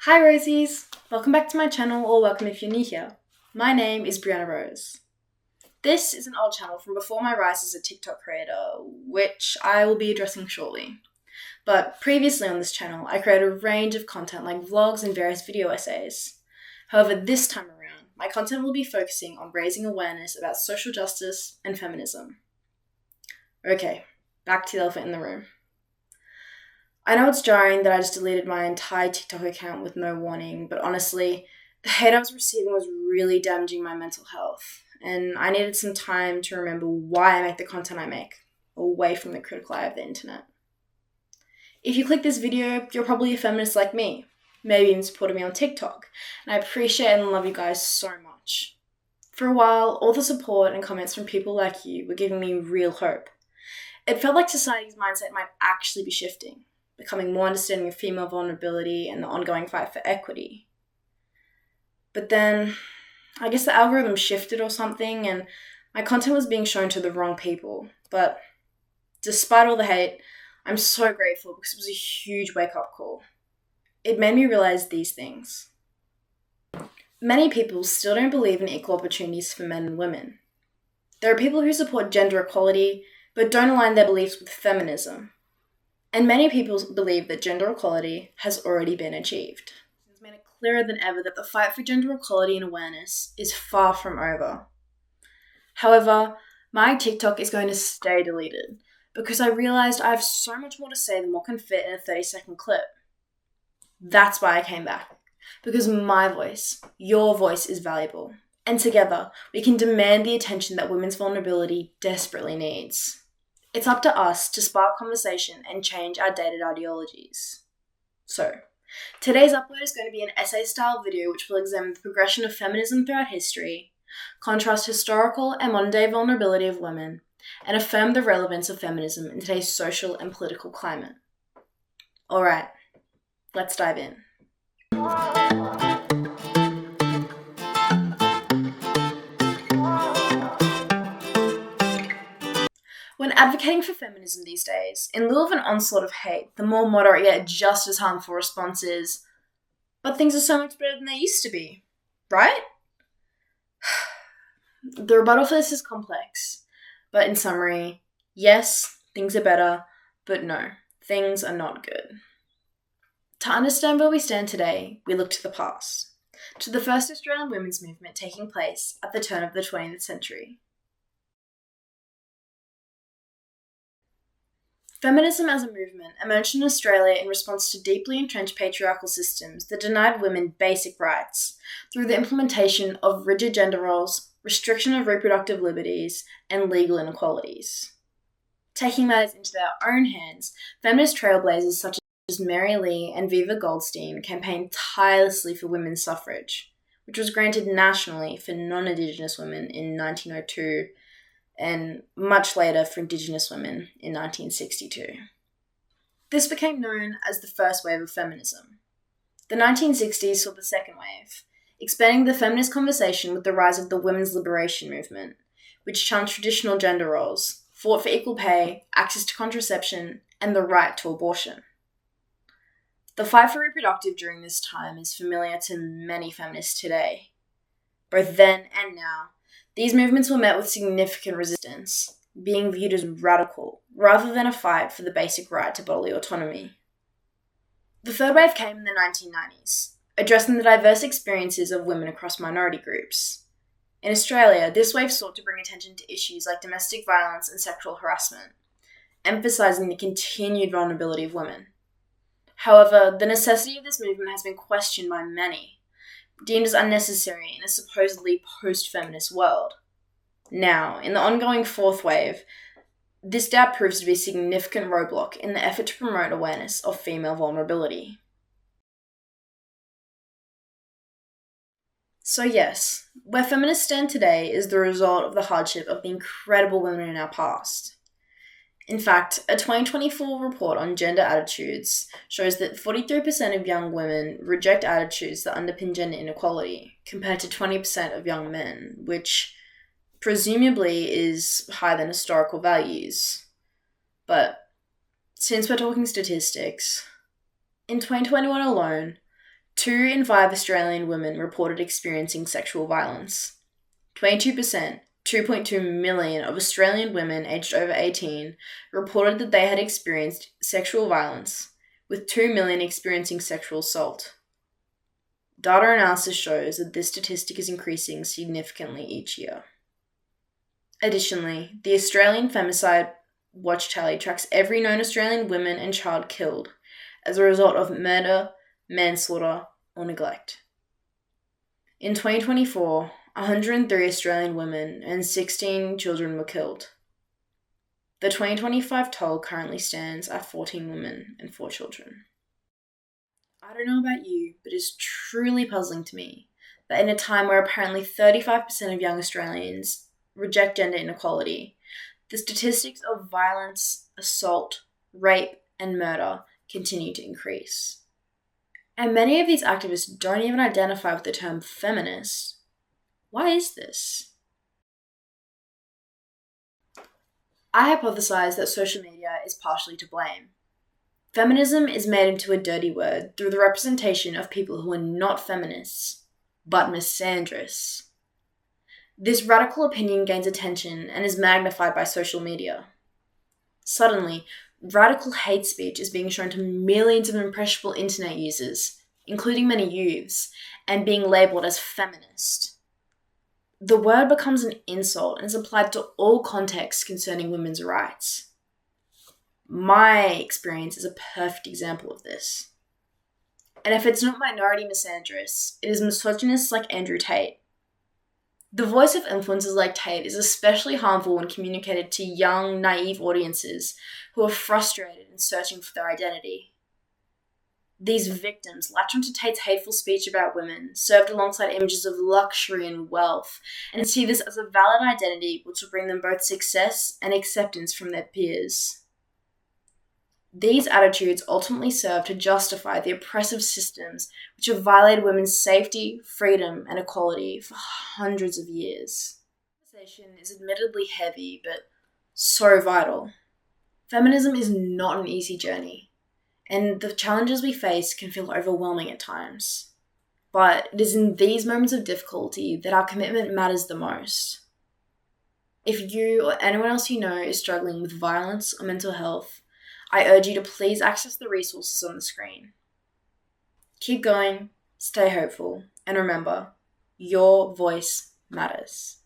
Hi Rosies! Welcome back to my channel, or welcome if you're new here. My name is Brianna Rose. This is an old channel from before my rise as a TikTok creator, which I will be addressing shortly. But previously on this channel, I created a range of content like vlogs and various video essays. However, this time around, my content will be focusing on raising awareness about social justice and feminism. Okay, back to the elephant in the room. I know it's jarring that I just deleted my entire TikTok account with no warning, but honestly, the hate I was receiving was really damaging my mental health, and I needed some time to remember why I make the content I make, away from the critical eye of the internet. If you click this video, you're probably a feminist like me, maybe even supported me on TikTok, and I appreciate and love you guys so much. For a while, all the support and comments from people like you were giving me real hope. It felt like society's mindset might actually be shifting, becoming more understanding of female vulnerability and the ongoing fight for equity. But then, I guess the algorithm shifted or something, and my content was being shown to the wrong people. But despite all the hate, I'm so grateful because it was a huge wake-up call. It made me realize these things. Many people still don't believe in equal opportunities for men and women. There are people who support gender equality, but don't align their beliefs with feminism. And many people believe that gender equality has already been achieved. It's made it clearer than ever that the fight for gender equality and awareness is far from over. However, my TikTok is going to stay deleted because I realized I have so much more to say than what can fit in a 30-second clip. That's why I came back. Because my voice, your voice, is valuable. And together, we can demand the attention that women's vulnerability desperately needs. It's up to us to spark conversation and change our dated ideologies. So, today's upload is going to be an essay-style video which will examine the progression of feminism throughout history, contrast historical and modern-day vulnerability of women, and affirm the relevance of feminism in today's social and political climate. Alright, let's dive in. When advocating for feminism these days, in lieu of an onslaught of hate, the more moderate yet just as harmful response is, but things are so much better than they used to be, right? The rebuttal for this is complex, but in summary, yes, things are better, but no, things are not good. To understand where we stand today, we look to the past, to the first Australian women's movement taking place at the turn of the 20th century. Feminism as a movement emerged in Australia in response to deeply entrenched patriarchal systems that denied women basic rights through the implementation of rigid gender roles, restriction of reproductive liberties, and legal inequalities. Taking matters into their own hands, feminist trailblazers such as Mary Lee and Viva Goldstein campaigned tirelessly for women's suffrage, which was granted nationally for non-Indigenous women in 1902 and much later for Indigenous women in 1962. This became known as the first wave of feminism. The 1960s saw the second wave, expanding the feminist conversation with the rise of the women's liberation movement, which challenged traditional gender roles, fought for equal pay, access to contraception, and the right to abortion. The fight for reproductive during this time is familiar to many feminists today. Both then and now, these movements were met with significant resistance, being viewed as radical, rather than a fight for the basic right to bodily autonomy. The third wave came in the 1990s, addressing the diverse experiences of women across minority groups. In Australia, this wave sought to bring attention to issues like domestic violence and sexual harassment, emphasising the continued vulnerability of women. However, the necessity of this movement has been questioned by many, deemed as unnecessary in a supposedly post-feminist world. Now, in the ongoing fourth wave, this doubt proves to be a significant roadblock in the effort to promote awareness of female vulnerability. So yes, where feminists stand today is the result of the hardship of the incredible women in our past. In fact, a 2024 report on gender attitudes shows that 43% of young women reject attitudes that underpin gender inequality, compared to 20% of young men, which presumably is higher than historical values. But since we're talking statistics, in 2021 alone, 2 in 5 Australian women reported experiencing sexual violence. 22%, 2.2 million of Australian women aged over 18 reported that they had experienced sexual violence, with 2 million experiencing sexual assault. Data analysis shows that this statistic is increasing significantly each year. Additionally, the Australian Femicide Watch Tally tracks every known Australian woman and child killed as a result of murder, manslaughter, or neglect. In 2024, 103 Australian women and 16 children were killed. The 2025 toll currently stands at 14 women and 4 children. I don't know about you, but it's truly puzzling to me that in a time where apparently 35% of young Australians reject gender inequality, the statistics of violence, assault, rape, and murder continue to increase. And many of these activists don't even identify with the term feminist. Why is this? I hypothesize that social media is partially to blame. Feminism is made into a dirty word through the representation of people who are not feminists, but misandrists. This radical opinion gains attention and is magnified by social media. Suddenly, radical hate speech is being shown to millions of impressionable internet users, including many youths, and being labelled as feminist. The word becomes an insult and is applied to all contexts concerning women's rights. My experience is a perfect example of this. And if it's not minority misandrists, it is misogynists like Andrew Tate. The voice of influencers like Tate is especially harmful when communicated to young, naive audiences who are frustrated and searching for their identity. These victims latch onto Tate's hateful speech about women, served alongside images of luxury and wealth, and see this as a valid identity which will bring them both success and acceptance from their peers. These attitudes ultimately serve to justify the oppressive systems which have violated women's safety, freedom, and equality for hundreds of years. The conversation is admittedly heavy, but so vital. Feminism is not an easy journey, and the challenges we face can feel overwhelming at times. But it is in these moments of difficulty that our commitment matters the most. If you or anyone else you know is struggling with violence or mental health, I urge you to please access the resources on the screen. Keep going, stay hopeful, and remember, your voice matters.